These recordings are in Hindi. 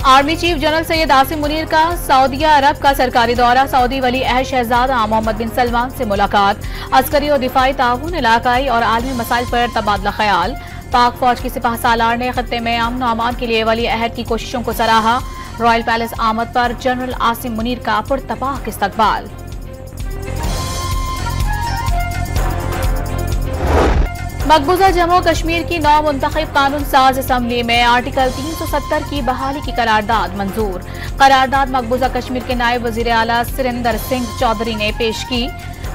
Army chief general Syed Asim Munir का सऊदी अरब का सरकारी दौरा। सऊदी वली अहद शहजादा मोहम्मद बिन सलमान से मुलाकात। अस्करी और दिफाई ताउन, इलाकाई और आलमी मसाइल पर तबादला ख्याल। पाक फौज की सिपाह सालार ने खत्ते में अमन और अमान के लिए वली अहद की कोशिशों को सराहा। रॉयल पैलेस आमद पर जनरल आसिम मुनीर का पुरतपाक इस्तकबाल। मकबूजा जम्मू कश्मीर की नौ मुंतखब कानून साज असम्बली में आर्टिकल 370 की बहाली की करारदाद मंजूर। करारदाद मकबूजा कश्मीर के नायब वजीर आला सुरेंद्र सिंह चौधरी ने पेश की।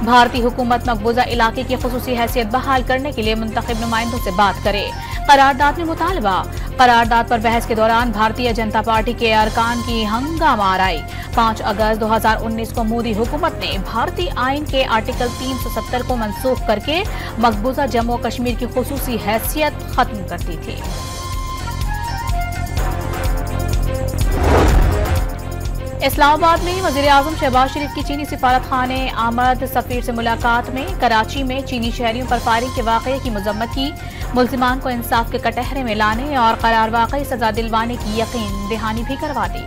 भारतीय हुकूमत मकबूजा इलाके की खुसूसी हैसियत बहाल करने के लिए मुंतखब नुमाइंदों से बात करे। करारदाद में मुतालबा। करारदाद पर बहस के दौरान भारतीय जनता पार्टी के अरकान की हंगामा आराई। 5 अगस्त 2019 को मोदी हुकूमत ने भारतीय आइन के आर्टिकल 370 को मनसूख करके मकबूजा जम्मू कश्मीर की खुसूसी हैसियत खत्म कर दी थी। इस्लामाबाद में वजीर आजम शहबाज शरीफ की चीनी सिफारत खाने आमद। सफीर से मुलाकात में कराची में चीनी शहरियों पर फायरिंग के वाकये की मजम्मत की। मुल्जिमान को इंसाफ के कटहरे में लाने और करार वाकई सजा दिलवाने की यकीन दहानी भी करवा दी।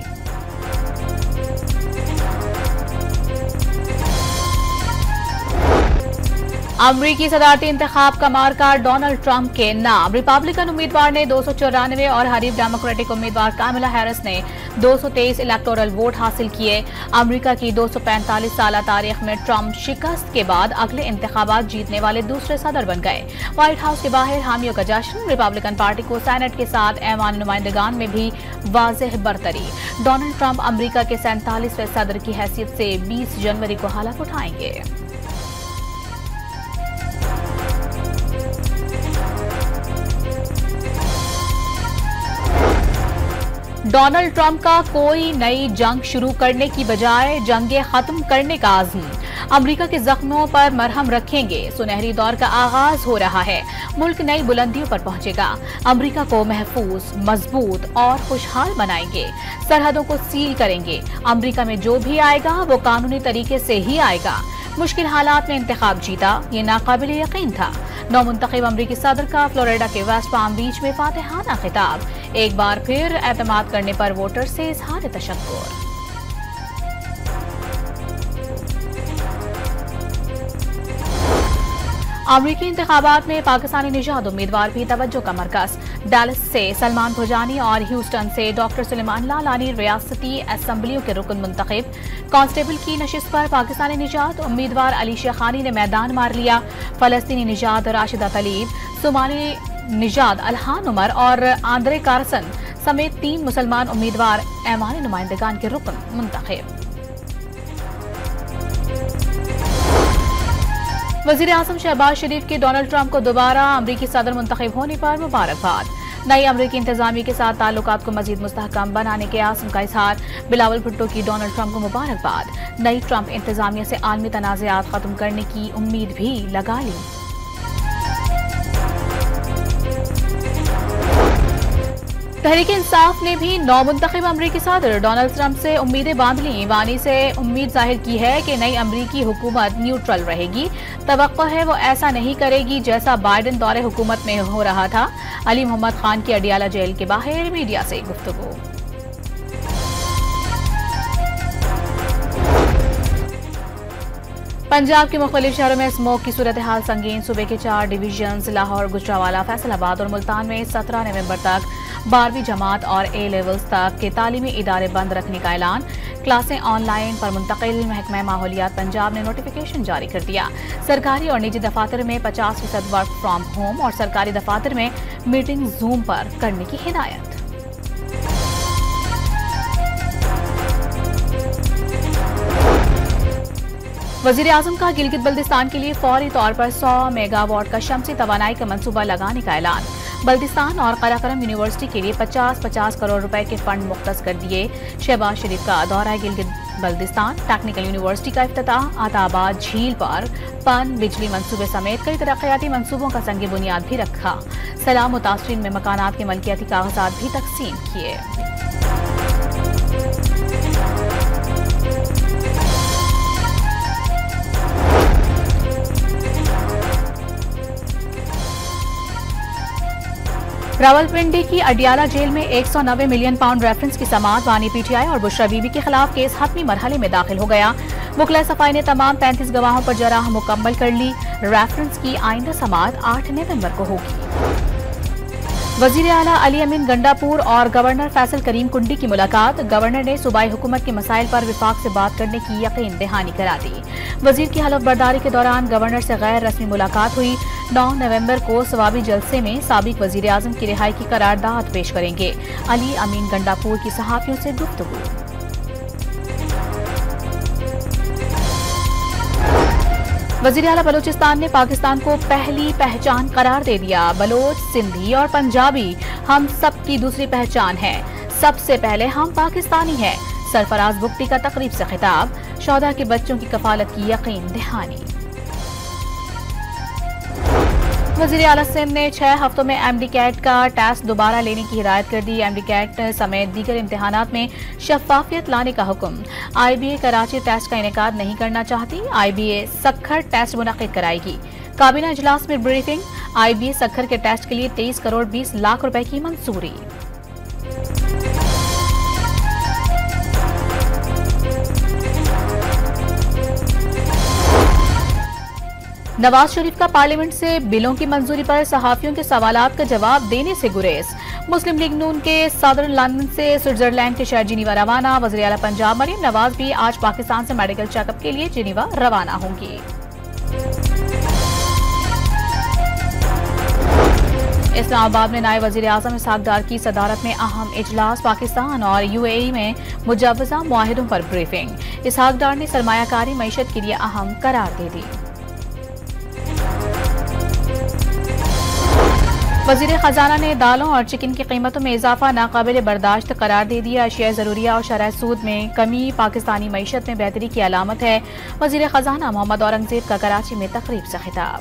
अमरीकी सदारती इंतखाब का मार्का डोनाल्ड ट्रंप के नाम। रिपब्लिकन उम्मीदवार ने 294 और हरीफ डेमोक्रेटिक उम्मीदवार कामिला हैरिस ने 223 इलेक्टोरल वोट हासिल किए। अमरीका की 245 साल तारीख में ट्रंप शिकस्त के बाद अगले इंतखाबात जीतने वाले दूसरे सदर बन गए। व्हाइट हाउस के बाहर हामियों का जश्न। रिपब्लिकन पार्टी को सेनेट के साथ ऐवान नुमाइंदगान में भी वाज़ेह बरतरी। डोनाल्ड ट्रंप अमरीका के 47वें सदर की हैसियत से 20 जनवरी को हलफ उठाएंगे। डोनाल्ड ट्रंप का कोई नई जंग शुरू करने की बजाय जंगें खत्म करने का आज़म। अमरीका के जख्मों पर मरहम रखेंगे। सुनहरी दौर का आगाज हो रहा है। मुल्क नई बुलंदियों पर पहुंचेगा। अमरीका को महफूज, मजबूत और खुशहाल बनाएंगे। सरहदों को सील करेंगे। अमरीका में जो भी आएगा वो कानूनी तरीके से ही आएगा। मुश्किल हालात में इंतखाब जीता, ये नाकाबिल यकीन था। नौ मुंतखब अमरीकी सदर का फ्लोरिडा के वेस्ट पाम बीच में फातिहाना खिताब। एक बार फिर एतमाद करने पर वोटर से इजहार तशक्कुर। अमरीकी इंतखाबात में पाकिस्तानी निजात उम्मीदवार भी तवज्जो का मरकज। डैलस से सलमान भुजानी और ह्यूस्टन से डॉक्टर सुलेमान लालानी रियासती असम्बलियों के रुकन मुंतखब। कांस्टेबल की नशिस्त पर पाकिस्तानी निजात उम्मीदवार अली शेखानी ने मैदान मार लिया। फलस्तीनी निजात राशिदा तलीब, सोमाली निजात अलहान उमर और आंद्रे कार्सन समेत 3 मुसलमान उम्मीदवार ऐवान नुमाइंदगान के रुकन मुंतखब। वजीर आजम शहबाज शरीफ के डोनाल्ड ट्रंप को दोबारा अमरीकी सदर मुंतखब होने पर मुबारकबाद। नई अमरीकी इंतजामिया के साथ ताल्लुकात को मजीद मुस्तहकम बनाने के आज़म का इजहार। बिलावल भुट्टो की डोनाल्ड ट्रंप को मुबारकबाद। नई ट्रंप इंतजामिया से आलमी तनाज़ात खत्म करने की उम्मीद भी लगा ली। तहरीक इंसाफ ने भी नौ मुंतखब अमरीकी सदर डोनाल्ड ट्रंप से उम्मीदें बांध ली। वानी से उम्मीद जाहिर की है कि नई अमरीकी हुकूमत न्यूट्रल रहेगी। तवक्को है वो ऐसा नहीं करेगी जैसा बाइडेन दौरे हुकूमत में हो रहा था। अली मोहम्मद खान की अडियाला जेल के बाहर मीडिया से गुफ्तगू। पंजाब के मुख्तलिफ शहरों में स्मोक की सूरत हाल संगीन। सूबे के 4 डिवीजन्स लाहौर, गुजरावाला, फैसलाबाद और मुल्तान में 17 नवंबर तक 12वीं जमात और A लेवल्स तक के तालीमी इदारे बंद रखने का ऐलान। क्लासें ऑनलाइन पर मुंतकिल। महकमा माहौलियात पंजाब ने नोटिफिकेशन जारी कर दिया। सरकारी और निजी दफातर में 50% वर्क फ्रॉम होम और सरकारी दफातर में मीटिंग जूम पर करने की हिदायत। वजीर आजम का गिलगित बल्दिस्तान के लिए फौरी तौर पर 100 मेगावाट का शमसी तवानाई का मंसूबा लगाने का ऐलान। बल्दिस्तान और कराकरम यूनिवर्सिटी के लिए 50-50 करोड़ रुपए के फंड मुख्तस कर दिए। शहबाज शरीफ का दौरा गिलगित बल्दिस्तान। टेक्निकल यूनिवर्सिटी का इफ्तिताह। आताबाद झील पर पन बिजली मंसूबे समेत कई तरक्याती मंसूबों का संग बुनियाद भी रखा। सलाम मुतासरीन में मकानात के मलकियाती कागजात भी तकसीम किए। रावलपिंडी की अडियाला जेल में 190 मिलियन पाउंड रेफरेंस की समाअत बानी पीटीआई और बुशरा बीबी के खिलाफ केस हतमी मरहले में दाखिल हो गया। वकला सफाई ने तमाम 35 गवाहों पर जराह मुकम्मल कर ली। रेफरेंस की आइंदा समाअत 8 नवंबर को होगी। वजीर आला अली अमीन गंडापुर और गवर्नर फैसल करीम कुंडी की मुलाकात। गवर्नर ने सूबाई हुकूमत के मसाइल पर विफाक से बात करने की यकीन दहानी करा दी। वजीर की हलफ बर्दारी के दौरान गवर्नर से गैर रस्मी मुलाकात हुई। 9 नवंबर को सवाबी जलसे में साबिक वजीर आजम की रिहाई की करारदाद पेश करेंगे। अली अमीन गंडापुर की सहाफियों से गुफ्तगू। वजीर आला बलोचिस्तान ने पाकिस्तान को पहली पहचान करार दे दिया। बलोच, सिंधी और पंजाबी हम सब की दूसरी पहचान है। सबसे पहले हम पाकिस्तानी हैं। सरफराज बुख्ती का तकरीब से खिताब। शौदा के बच्चों की कफालत की यकीन दहानी। वजीर आला सिंध ने 6 हफ्तों में एमडी कैट का टेस्ट दोबारा लेने की हिदायत कर दी। एमडी कैट समेत दीगर इम्तिहानात में शफाफियत लाने का हुक्म। IBA कराची टेस्ट का इनेकाद नहीं करना चाहती। IBA सक्खर टेस्ट मुनक्किद कराएगी। काबीना इजलास में ब्रीफिंग। IBA सक्खर के टेस्ट के लिए 23 करोड़ 20 लाख रुपए की मंजूरी। नवाज शरीफ का पार्लियामेंट से बिलों की मंजूरी पर सहाफियों के सवालात का जवाब देने से गुरेज। मुस्लिम लीग नून के सदर लंदन से स्विट्जरलैंड के शहर जिनीवा रवाना। वज़ीर आला पंजाब मरीम नवाज भी आज पाकिस्तान से मेडिकल चेकअप के लिए जिनीवा रवाना होंगी। इस्लामाबाद में नायब वज़ीर आज़म इसहाक डार की सदारत में अहम इजलास। पाकिस्तान और UAE में मुजव्वज़ा मुआहिदों पर ब्रीफिंग। इसहाक डार ने सरमायाकारी मईशत के लिए अहम करार दे दी। वज़ीर खजाना ने दालों और चिकन की कीमतों में इजाफा नाकाबिल बर्दाश्त करार दे दिया। अशिया ज़रूरिया और शरह सूद में कमी पाकिस्तानी मईशत में बेहतरी की अलामत है। वज़ीर खजाना मोहम्मद औरंगजेब का कराची में तकरीब से खिताब।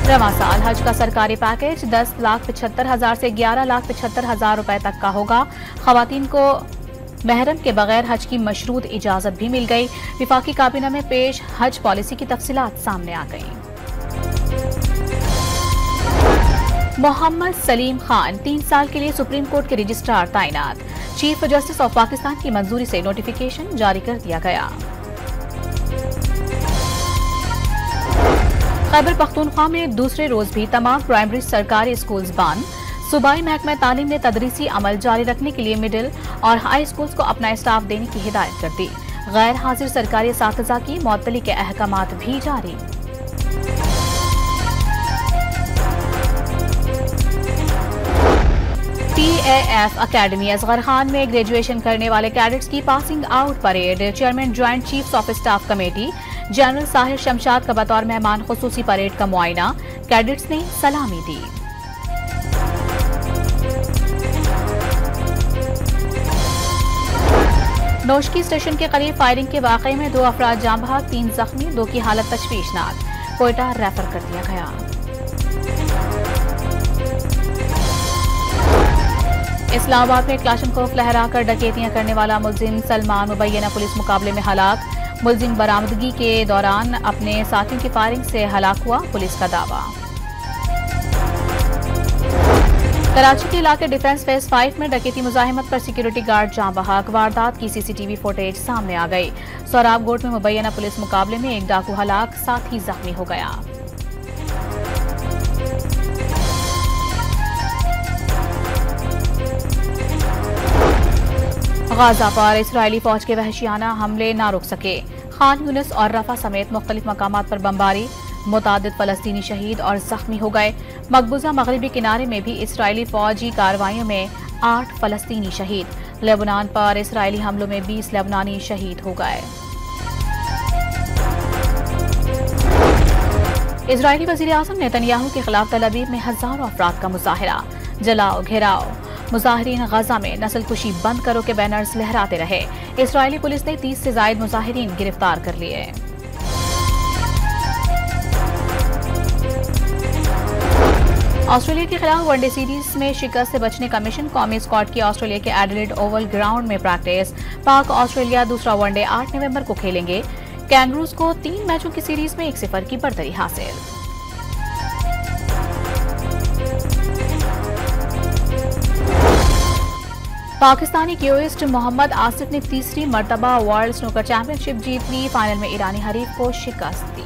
रवां साल हज का सरकारी पैकेज 10,75,000 से 11,75,000 रुपए तक का होगा। खवातीन को महरम के बगैर हज की मशरूत इजाजत भी मिल गई। विफाकी काबीना में पेश हज पॉलिसी की तफसीलात सामने आ गई। मोहम्मद सलीम खान 3 साल के लिए सुप्रीम कोर्ट के रजिस्ट्रार तैनात। चीफ जस्टिस ऑफ पाकिस्तान की मंजूरी से नोटिफिकेशन जारी कर दिया गया। खैबर पख्तूनख्वा में दूसरे रोज भी तमाम प्राइमरी सरकारी स्कूल्स बंद। सूबाई महकमा तालीम ने तदरीसी अमल जारी रखने के लिए मिडिल और हाई स्कूल्स को अपना स्टाफ देने की हिदायत कर दी। गैर हाजिर सरकारी असातिज़ा की मुअत्तली के अहकामात भी जारी। PAF अकेडमी असगर खान में ग्रेजुएशन करने वाले कैडेट्स की passing out parade. Chairman joint chiefs of staff committee general Sahir Shamshad का बतौर मेहमान खुसूसी परेड का मुआयना। कैडेट्स ने सलामी दी। नौशकी स्टेशन के करीब फायरिंग के वाकये में 2 अफराद जाँ बहक, 3 जख्मी, 2 की हालत तशवीशनाक। कोयटा रेफर कर दिया गया। इस्लामाबाद में क्लाशनकोफ लहराकर डकैतियां करने वाला मुलजिम सलमान मुबैना पुलिस मुकाबले में हलाक। मुलजिम बरामदगी के दौरान अपने साथियों की फायरिंग से हलाक हुआ, पुलिस का दावा। कराची के इलाके डिफेंस फेज 5 में डकैती मुजाहिमत पर सिक्योरिटी गार्ड जाँ बहक। वारदात की CCTV फुटेज सामने आ गई। सोराबगोट में मुबैना पुलिस मुकाबले में एक डाकू हलाक, साथी जख्मी हो गया। गाजा पर इसराइली फौज के वहशियाना हमले न रुक सके। खान यूनिस और रफा समेत मुख्तलिफ मकामात पर बमबारी। मुतादिद फलस्तीनी शहीद और जख्मी हो गए। मकबूजा मगरबी किनारे में भी इसराइली फौजी कार्रवाइयों में 8 फलस्तीनी शहीद। लेबनान पर इसराइली हमलों में 20 लेबनानी शहीद हो गए। इजरायली वजीर आजम नेतन्याहू के खिलाफ तल अवीव में हजारों अफराद का मुजाहरा। जलाओ घेराव। मुजाहिरीन गजा में नस्लकुशी बंद करो के बैनर्स लहराते रहे। इसराइली पुलिस ने 30 से ज्यादा मुजाहिरीन गिरफ्तार कर लिए। ऑस्ट्रेलिया के खिलाफ वनडे सीरीज में शिकस्त से बचने का मिशन। कौमी स्क्वाड की ऑस्ट्रेलिया के एडिलेड ओवल ग्राउंड में प्रैक्टिस। पाक ऑस्ट्रेलिया दूसरा वनडे 8 नवंबर को खेलेंगे। कैंगरूज को 3 मैचों की सीरीज में 1-0 की बढ़तरी हासिल। पाकिस्तानी क्यूइस्ट मोहम्मद आसिफ ने तीसरी मर्तबा वर्ल्ड स्नूकर चैंपियनशिप जीत ली। फाइनल में ईरानी हरीफ को शिकस्त दी।